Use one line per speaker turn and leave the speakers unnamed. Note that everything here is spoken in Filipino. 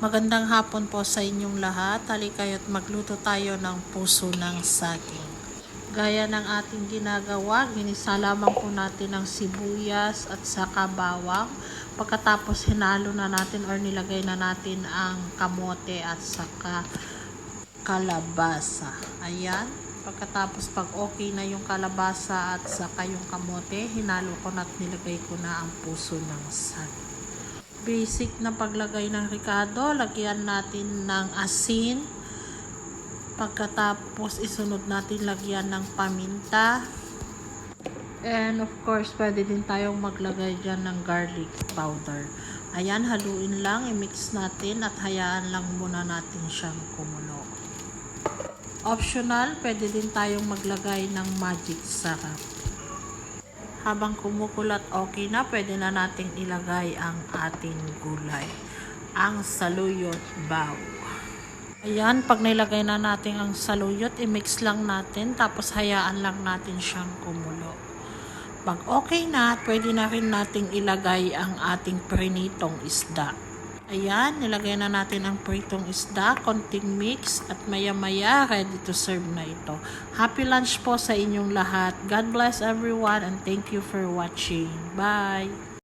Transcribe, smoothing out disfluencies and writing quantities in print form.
Magandang hapon po sa inyong lahat. Halika kayo't magluto tayo ng puso ng saging. Gaya ng ating ginagawa, ginisa lamang po natin ang sibuyas at saka bawang. Pagkatapos hinalo na natin or nilagay na natin ang kamote at saka kalabasa. Ayan. Pagkatapos pag okay na yung kalabasa at saka yung kamote, hinalo ko na at nilagay ko na ang puso ng saging. Basic na paglagay ng ricado, lagyan natin ng asin. Pagkatapos isunod natin lagyan ng paminta. And of course, pwede din tayong maglagay dyan ng garlic powder. Ayan, haluin lang, i-mix natin at hayaan lang muna natin siyang kumulo. Optional, pwede din tayong maglagay ng magic sarap. Habang kumukulat okay na, pwede na nating ilagay ang ating gulay. Ang saluyot baw. Ayan, pag nilagay na natin ang saluyot, i-mix lang natin, tapos hayaan lang natin siyang kumulo. Pag okay na, pwede na rin nating ilagay ang ating prinitong isda. Ayan, nilagay na natin ang pritong isda, konting mix, at maya-maya ready to serve na ito. Happy lunch po sa inyong lahat. God bless everyone and thank you for watching. Bye!